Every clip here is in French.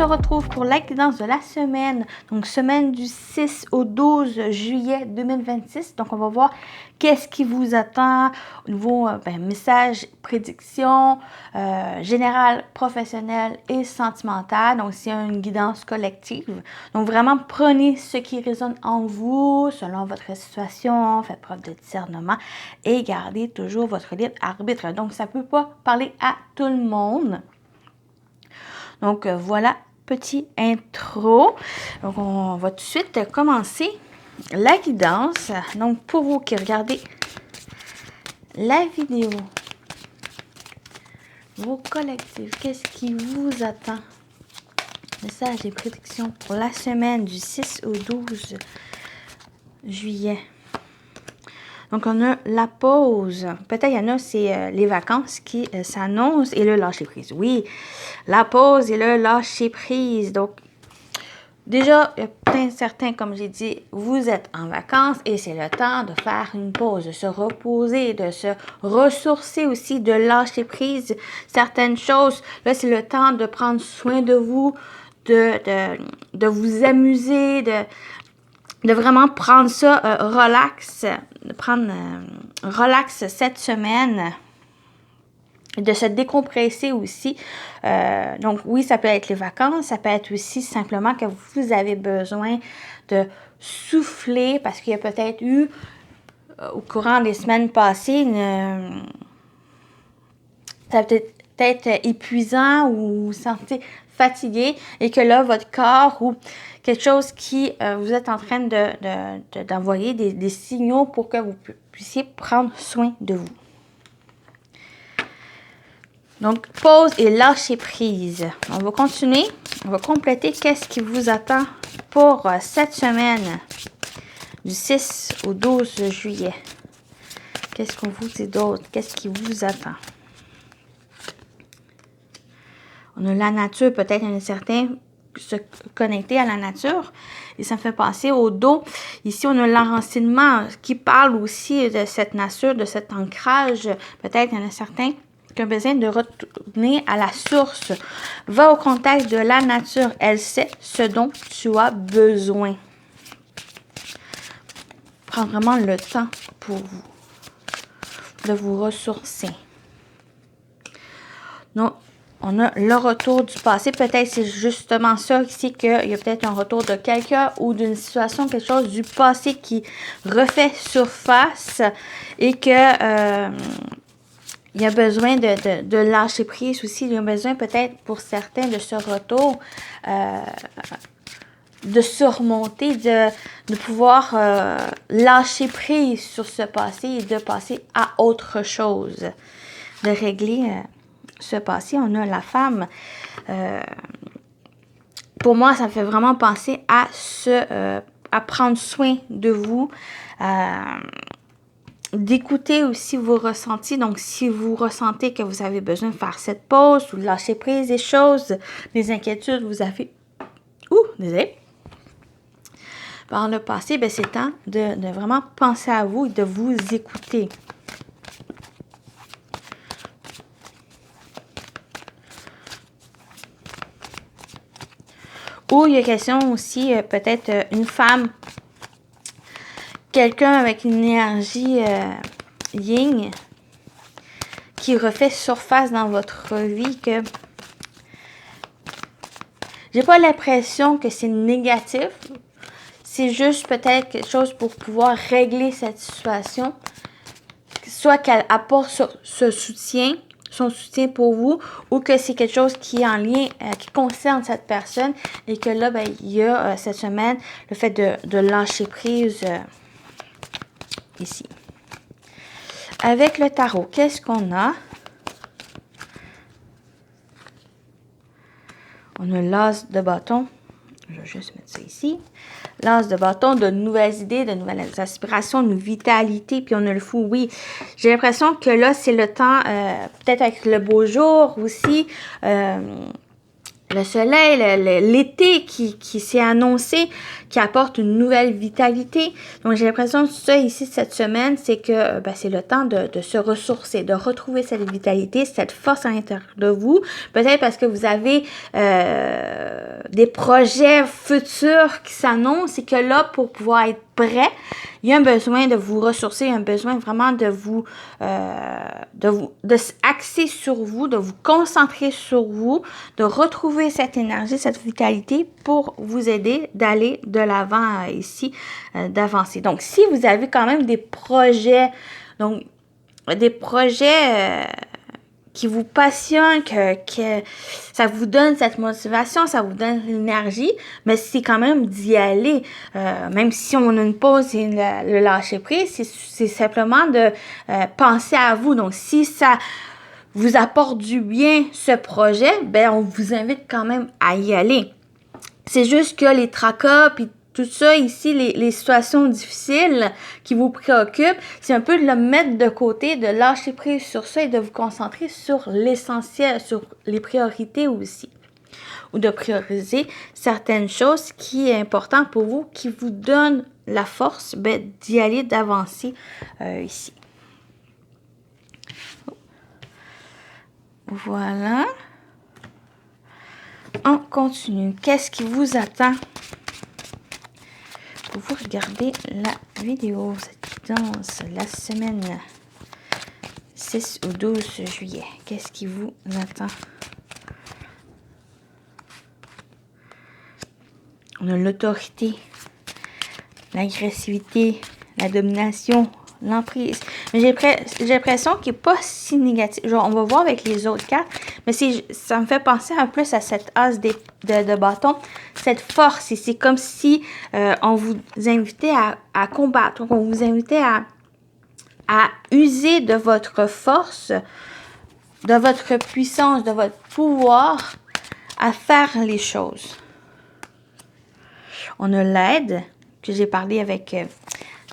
se retrouve pour la guidance de la semaine, donc semaine du 6 au 12 juillet 2026. Donc, on va voir qu'est-ce qui vous attend au niveau message, prédiction, générale, professionnelle et sentimentale. Donc, c'est une guidance collective. Donc, vraiment, prenez ce qui résonne en vous, selon votre situation, faites preuve de discernement et gardez toujours votre libre arbitre. Donc, ça ne peut pas parler à tout le monde. Donc, voilà, petit intro. Donc, on va tout de suite commencer la guidance. Donc, pour vous qui regardez la vidéo, vos collectifs, qu'est-ce qui vous attend? Message et prédictions pour la semaine du 6 au 12 juillet. Donc, on a la pause. Peut-être il y en a, c'est les vacances qui s'annoncent et le lâcher-prise. Oui, la pause et le lâcher-prise. Donc, déjà, il y a plein certains, comme j'ai dit, vous êtes en vacances et c'est le temps de faire une pause, de se reposer, de se ressourcer aussi, de lâcher-prise certaines choses. Là, c'est le temps de prendre soin de vous, de vous amuser, de vraiment prendre ça relax, de prendre relax cette semaine, de se décompresser aussi. Donc oui, ça peut être les vacances, ça peut être aussi simplement que vous avez besoin de souffler parce qu'il y a peut-être eu au courant des semaines passées ça peut être épuisant ou vous vous sentez fatigué et que là, votre corps ou quelque chose qui vous êtes en train d'envoyer des signaux pour que vous puissiez prendre soin de vous. Donc, pause et lâcher prise. On va continuer. On va compléter qu'est-ce qui vous attend pour cette semaine du 6 au 12 juillet. Qu'est-ce qu'on vous dit d'autre? Qu'est-ce qui vous attend? On a la nature, peut-être un certain se connecter à la nature. Et ça me fait penser au dos. Ici, on a l'enracinement qui parle aussi de cette nature, de cet ancrage. Peut-être il y en a certains qui ont besoin de retourner à la source. Va au contact de la nature. Elle sait ce dont tu as besoin. Prends vraiment le temps pour vous de vous ressourcer. Donc, on a le retour du passé. Peut-être c'est justement ça ici qu'il y a peut-être un retour de quelqu'un ou d'une situation, quelque chose du passé qui refait surface et que il y a besoin de lâcher prise aussi. Il y a besoin peut-être pour certains de ce retour de surmonter, de pouvoir lâcher prise sur ce passé et de passer à autre chose, de régler ce passé. On a la femme. Pour moi, ça me fait vraiment penser à prendre soin de vous, d'écouter aussi vos ressentis. Donc, si vous ressentez que vous avez besoin de faire cette pause ou de lâcher prise des choses, des inquiétudes, vous avez... désolé. Par le passé, ben, c'est temps de vraiment penser à vous et de vous écouter. Ou il y a question aussi, peut-être une femme, quelqu'un avec une énergie yin qui refait surface dans votre vie, que j'ai pas l'impression que c'est négatif. C'est juste peut-être quelque chose pour pouvoir régler cette situation. Soit qu'elle apporte ce soutien, son soutien pour vous, ou que c'est quelque chose qui est en lien, qui concerne cette personne, et que là, ben, il y a cette semaine le fait de lâcher prise ici. Avec le tarot, qu'est-ce qu'on a? On a l'as de bâton. Je vais juste mettre ça ici. L'as de bâton, de nouvelles idées, de nouvelles aspirations, de vitalité. Puis on a le fou, oui. J'ai l'impression que là, c'est le temps, peut-être avec le beau jour aussi, le soleil, l'été qui s'est annoncé, qui apporte une nouvelle vitalité. Donc, j'ai l'impression que ça ici, cette semaine, c'est que c'est le temps de se ressourcer, de retrouver cette vitalité, cette force à l'intérieur de vous. Peut-être parce que vous avez des projets futurs qui s'annoncent et que là, pour pouvoir être prêt, il y a un besoin de vous ressourcer, il y a un besoin vraiment de axer sur vous, de vous concentrer sur vous, de retrouver cette énergie, cette vitalité pour vous aider d'aller de l'avant ici, d'avancer. Donc, si vous avez quand même des projets, qui vous passionnent, que ça vous donne cette motivation, ça vous donne l'énergie, mais c'est quand même d'y aller. Même si on a une pause et le lâcher prise, c'est simplement de penser à vous. Donc, si ça vous apporte du bien, ce projet, on vous invite quand même à y aller. C'est juste que les tracas, puis tout ça ici, les situations difficiles qui vous préoccupent, c'est un peu de le mettre de côté, de lâcher prise sur ça et de vous concentrer sur l'essentiel, sur les priorités aussi. Ou de prioriser certaines choses qui est important pour vous, qui vous donnent la force d'y aller, d'avancer ici. Voilà. On continue. Qu'est-ce qui vous attend? Pour vous regarder la vidéo, cette guidance, la semaine 6 au 12 juillet. Qu'est-ce qui vous attend? On a l'autorité, l'agressivité, la domination, l'emprise. Mais j'ai l'impression qu'il n'est pas si négatif. Genre, on va voir avec les autres cartes, mais ça me fait penser un peu à cette as de bâton, cette force. Et c'est comme si on vous invitait à combattre. Donc, on vous invitait à user de votre force, de votre puissance, de votre pouvoir à faire les choses. On a l'aide, que j'ai parlé avec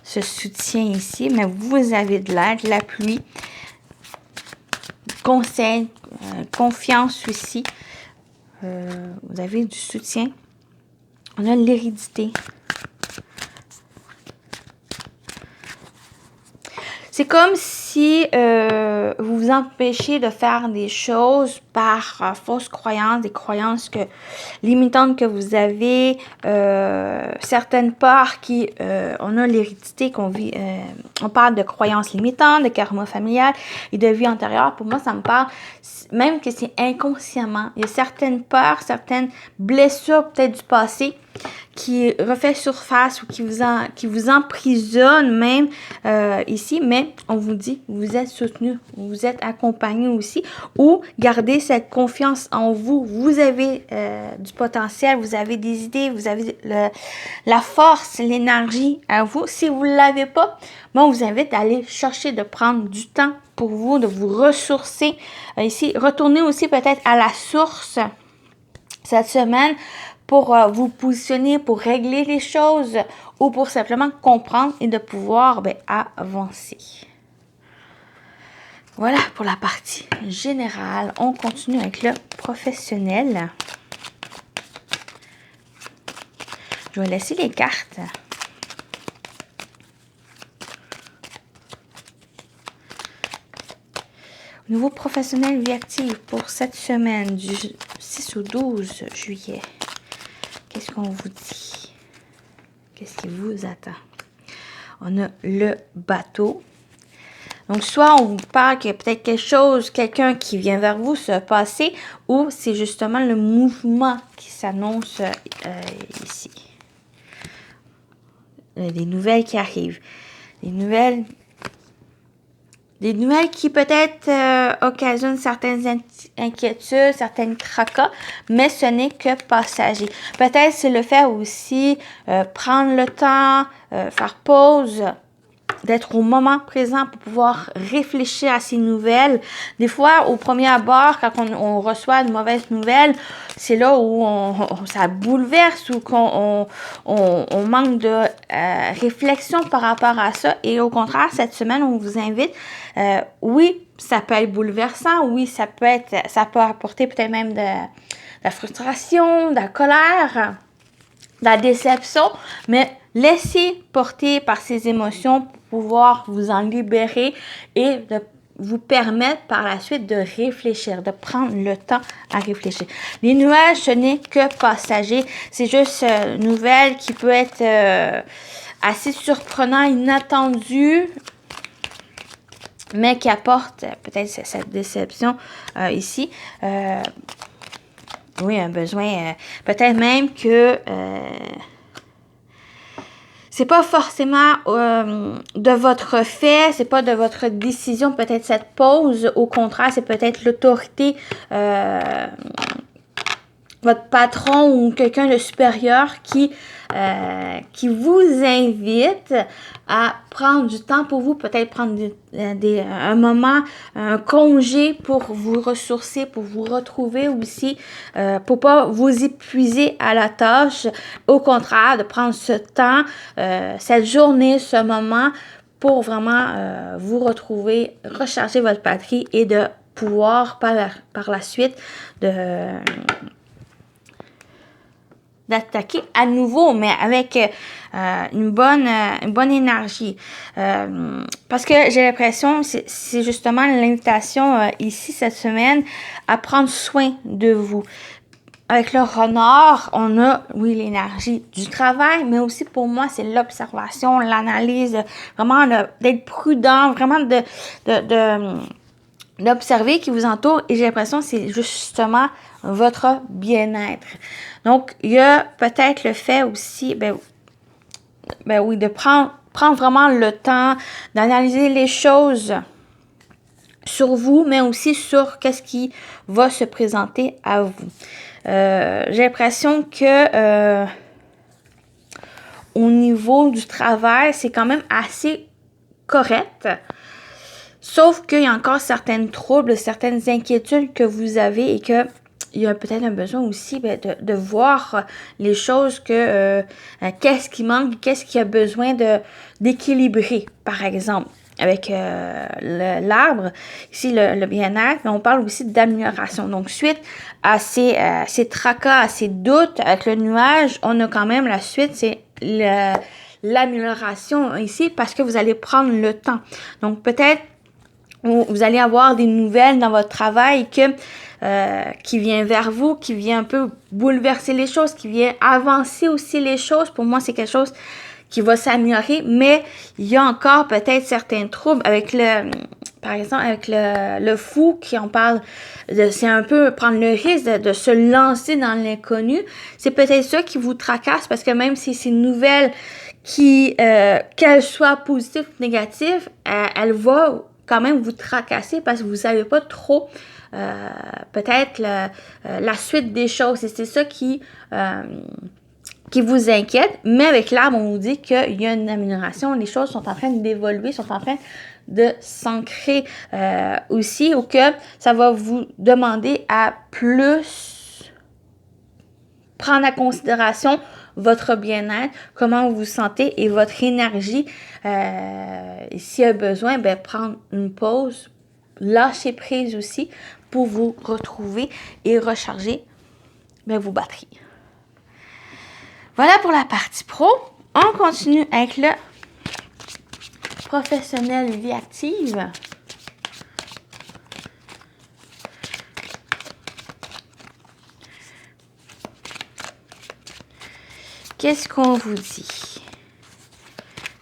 ce soutien ici, mais vous avez de l'aide, l'appui, conseil, confiance aussi. Vous avez du soutien. On a l'hérédité. C'est comme si vous vous empêchez de faire des choses par fausses croyances, des croyances limitantes que vous avez, certaines peurs qui, on a l'hérédité qu'on vit, on parle de croyances limitantes, de karma familial et de vie antérieure. Pour moi, ça me parle, même que c'est inconsciemment. Il y a certaines peurs, certaines blessures peut-être du passé qui refait surface ou qui vous emprisonne même ici, mais on vous dit, vous êtes soutenu, vous êtes accompagné aussi, ou gardez cette confiance en vous. Vous avez du potentiel, vous avez des idées, vous avez la force, l'énergie à vous. Si vous ne l'avez pas, moi, on vous invite à aller chercher, de prendre du temps pour vous, de vous ressourcer ici. Retournez aussi peut-être à la source cette semaine, pour vous positionner, pour régler les choses ou pour simplement comprendre et de pouvoir avancer. Voilà pour la partie générale. On continue avec le professionnel. Je vais laisser les cartes. Nouveau professionnel vie active pour cette semaine du 6 au 12 juillet. Qu'est-ce qu'on vous dit? Qu'est-ce qui vous attend? On a le bateau. Donc, soit on vous parle qu'il y a peut-être quelque chose, quelqu'un qui vient vers vous se passer, ou c'est justement le mouvement qui s'annonce ici. Des nouvelles qui arrivent. Des nouvelles qui peut-être occasionnent certaines inquiétudes, certaines tracas, mais ce n'est que passager. Peut-être c'est le fait aussi prendre le temps, faire pause, d'être au moment présent pour pouvoir réfléchir à ces nouvelles. Des fois, au premier abord, quand on reçoit de mauvaises nouvelles, c'est là où ça bouleverse ou qu'on manque de réflexion par rapport à ça. Et au contraire, cette semaine, on vous invite, oui, ça peut être bouleversant, oui, ça peut apporter peut-être même de la frustration, de la colère. la déception, mais laissez porter par ces émotions pour pouvoir vous en libérer et de vous permettre par la suite de réfléchir, de prendre le temps à réfléchir. Les nuages, ce n'est que passager. C'est juste une nouvelle qui peut être assez surprenant, inattendu, mais qui apporte peut-être cette déception ici. Oui, un besoin, peut-être même que c'est pas forcément de votre fait, c'est pas de votre décision, peut-être cette pause. Au contraire, c'est peut-être l'autorité, votre patron ou quelqu'un de supérieur qui vous invite à prendre du temps pour vous, peut-être prendre un moment, un congé pour vous ressourcer, pour vous retrouver aussi, pour pas vous épuiser à la tâche. Au contraire, de prendre ce temps, cette journée, ce moment pour vraiment vous retrouver, recharger votre batterie et de pouvoir par la suite d'attaquer à nouveau, mais avec une bonne énergie. Parce que j'ai l'impression, c'est justement l'invitation ici cette semaine à prendre soin de vous. Avec le renard, on a, oui, l'énergie du travail, mais aussi pour moi, c'est l'observation, l'analyse, vraiment d'être prudent, vraiment d'observer qui vous entoure. Et j'ai l'impression que c'est justement votre bien-être. Donc, il y a peut-être le fait aussi, ben oui, de prendre vraiment le temps d'analyser les choses sur vous, mais aussi sur qu'est-ce qui va se présenter à vous. J'ai l'impression que au niveau du travail, c'est quand même assez correct. Sauf qu'il y a encore certains troubles, certaines inquiétudes que vous avez et que il y a peut-être un besoin aussi de voir les choses, qu'est-ce qui manque, qu'est-ce qui a besoin d'équilibrer, par exemple. Avec l'arbre, ici le bien-être, mais on parle aussi d'amélioration. Donc, suite à ces tracas, à ces doutes avec le nuage, on a quand même la suite, c'est l'amélioration ici parce que vous allez prendre le temps. Donc, peut-être vous allez avoir des nouvelles dans votre travail qui vient vers vous, qui vient un peu bouleverser les choses, qui vient avancer aussi les choses. Pour moi, c'est quelque chose qui va s'améliorer, mais il y a encore peut-être certains troubles avec par exemple, avec le fou qui en parle, c'est un peu prendre le risque de se lancer dans l'inconnu. C'est peut-être ça qui vous tracasse parce que même si c'est une nouvelle qu'elle soit positive ou négative, elle va quand même vous tracasser parce que vous savez pas trop peut-être la suite des choses. Et c'est ça qui vous inquiète. Mais avec l'arbre, on vous dit qu'il y a une amélioration. Les choses sont en train d'évoluer, sont en train de s'ancrer aussi, ou que ça va vous demander à plus prendre en considération votre bien-être, comment vous vous sentez et votre énergie. Et s'il y a besoin, prendre une pause, lâcher prise aussi pour vous retrouver et recharger vos batteries. Voilà pour la partie pro. On continue avec le professionnel vie active. Qu'est-ce qu'on vous dit?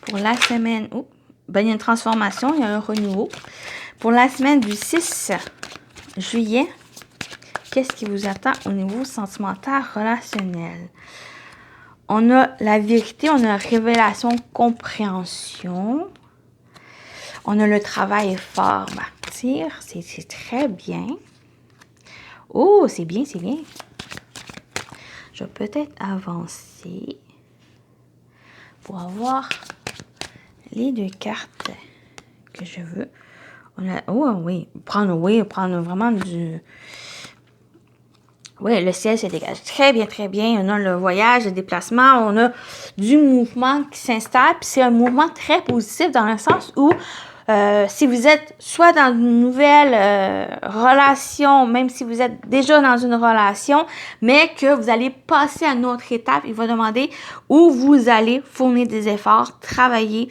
Pour la semaine, il y a une transformation, il y a un renouveau. Pour la semaine du 6 juillet, qu'est-ce qui vous attend au niveau sentimental relationnel? On a la vérité, on a révélation, compréhension. On a le travail fort, bâtir. C'est très bien. Oh, c'est bien, c'est bien. Je vais peut-être avancer pour avoir les deux cartes que je veux. Prendre vraiment du... Oui, le ciel se dégage très bien, très bien. On a le voyage, le déplacement, on a du mouvement qui s'installe. Puis c'est un mouvement très positif dans le sens où si vous êtes soit dans une nouvelle relation, même si vous êtes déjà dans une relation, mais que vous allez passer à une autre étape, il va demander où vous allez fournir des efforts, travailler,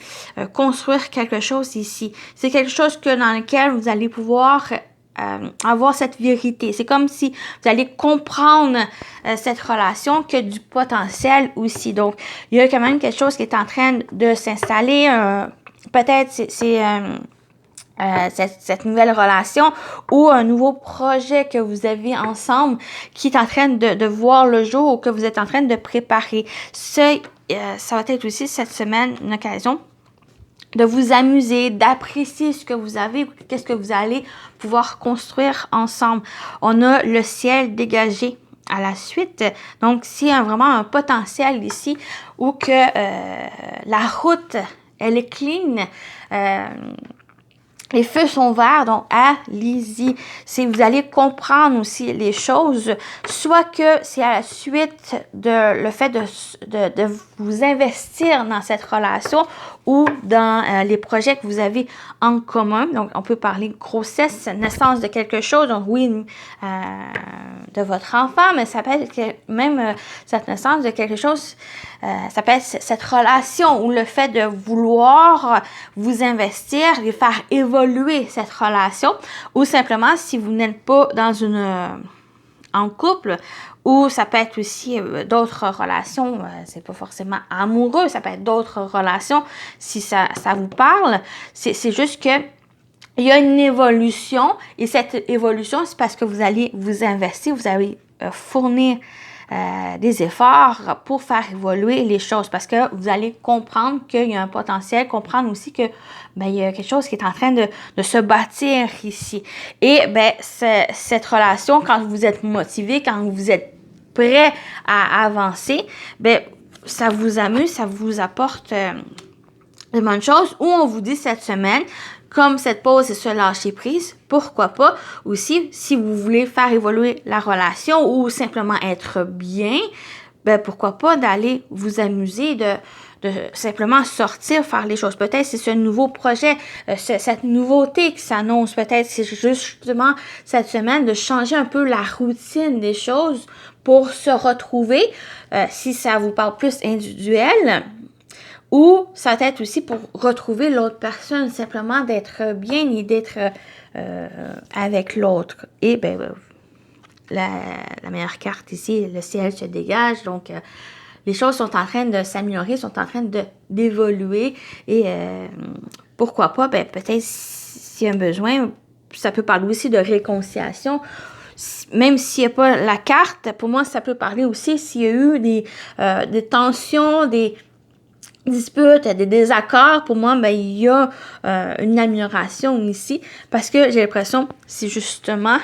construire quelque chose ici. C'est quelque chose dans lequel vous allez pouvoir avoir cette vérité. C'est comme si vous allez comprendre cette relation qui a du potentiel aussi. Donc, il y a quand même quelque chose qui est en train de s'installer. Peut-être cette nouvelle relation ou un nouveau projet que vous avez ensemble qui est en train de voir le jour ou que vous êtes en train de préparer. Ça va être aussi cette semaine une occasion de vous amuser, d'apprécier ce que vous avez, qu'est-ce que vous allez pouvoir construire ensemble. On a le ciel dégagé à la suite. Donc, s'il y a vraiment un potentiel ici où que la route, elle est clean, les feux sont verts, donc allez-y. Si vous allez comprendre aussi les choses, soit que c'est à la suite de le fait de vous investir dans cette relation ou dans les projets que vous avez en commun. Donc, on peut parler de grossesse, naissance de quelque chose. Donc, oui, de votre enfant, mais ça peut être même cette naissance de quelque chose, ça peut être cette relation ou le fait de vouloir vous investir et faire évoluer cette relation, ou simplement si vous n'êtes pas dans en couple, ou ça peut être aussi d'autres relations, c'est pas forcément amoureux, ça peut être d'autres relations si ça vous parle. C'est juste que il y a une évolution et cette évolution, c'est parce que vous allez vous investir, vous allez fournir des efforts pour faire évoluer les choses parce que vous allez comprendre qu'il y a un potentiel, comprendre aussi que il y a quelque chose qui est en train de se bâtir ici. Et cette relation, quand vous êtes motivé, quand vous êtes prêt à avancer, ça vous amuse, ça vous apporte des bonnes choses. Ou on vous dit cette semaine, comme cette pause est se lâcher prise, pourquoi pas aussi, si vous voulez faire évoluer la relation ou simplement être bien, pourquoi pas d'aller vous amuser, de simplement sortir, faire les choses. Peut-être c'est ce nouveau projet, cette nouveauté qui s'annonce. Peut-être c'est justement cette semaine de changer un peu la routine des choses pour se retrouver, si ça vous parle plus individuel. Ou ça peut être aussi pour retrouver l'autre personne, simplement d'être bien et d'être avec l'autre. Et la meilleure carte ici, le ciel se dégage. Donc, les choses sont en train de s'améliorer, sont en train d'évoluer. Et pourquoi pas, peut-être s'il y a un besoin, ça peut parler aussi de réconciliation. Même s'il n'y a pas la carte, pour moi, ça peut parler aussi s'il y a eu des tensions, des disputes, des désaccords, pour moi, il y a une amélioration ici parce que j'ai l'impression que c'est justement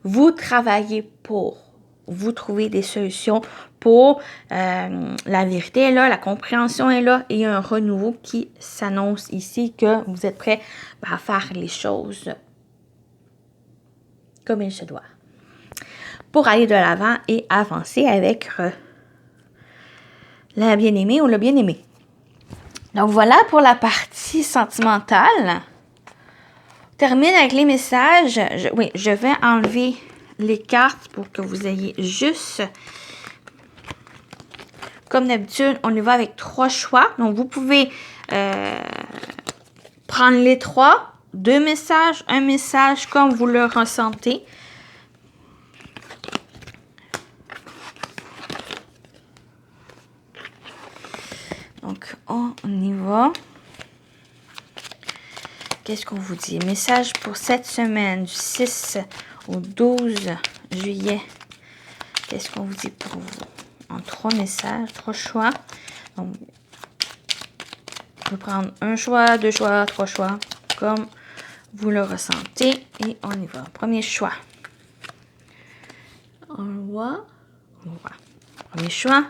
vous travaillez pour vous trouver des solutions pour la vérité est là, la compréhension est là et il y a un renouveau qui s'annonce ici que vous êtes prêts à faire les choses comme il se doit pour aller de l'avant et avancer avec la bien-aimée ou le bien-aimé. Donc, voilà pour la partie sentimentale. On termine avec les messages. Je vais enlever les cartes pour que vous ayez juste... Comme d'habitude, on y va avec 3 choix. Donc, vous pouvez prendre les 3, 2 messages, un message comme vous le ressentez. Donc, on y va. Qu'est-ce qu'on vous dit? Message pour cette semaine, du 6 au 12 juillet. Qu'est-ce qu'on vous dit pour vous? En 3 messages, 3 choix. Donc, on peut prendre un choix, 2 choix, 3 choix, comme vous le ressentez. Et on y va. Premier choix. On voit. Premier choix.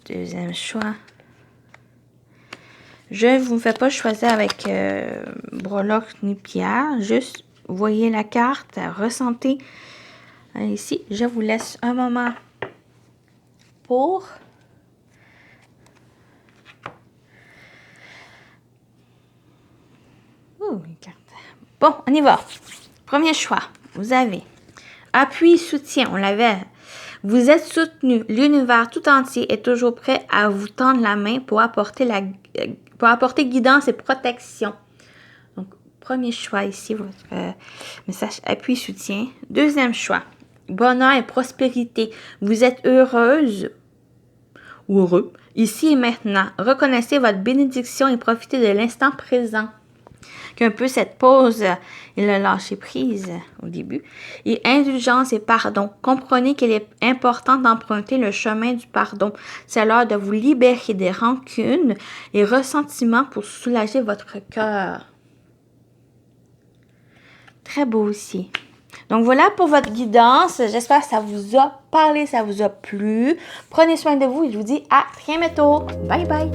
Deuxième choix. Je ne vous fais pas choisir avec breloque ni pierre. Juste, voyez la carte, ressentez. Ici, je vous laisse un moment pour les cartes. Bon, on y va. Premier choix, vous avez appui, soutien, on l'avait. Vous êtes soutenu. L'univers tout entier est toujours prêt à vous tendre la main pour apporter guidance et protection. Donc, premier choix ici, votre message appui, soutien. Deuxième choix, bonheur et prospérité. Vous êtes heureuse ou heureux ici et maintenant. Reconnaissez votre bénédiction et profitez de l'instant présent. Qu'un peu cette pause et le lâcher prise au début. Et indulgence et pardon. Comprenez qu'il est important d'emprunter le chemin du pardon. C'est l'heure de vous libérer des rancunes et ressentiments pour soulager votre cœur. Très beau aussi. Donc voilà pour votre guidance. J'espère que ça vous a parlé, ça vous a plu. Prenez soin de vous et je vous dis à très bientôt. Bye bye.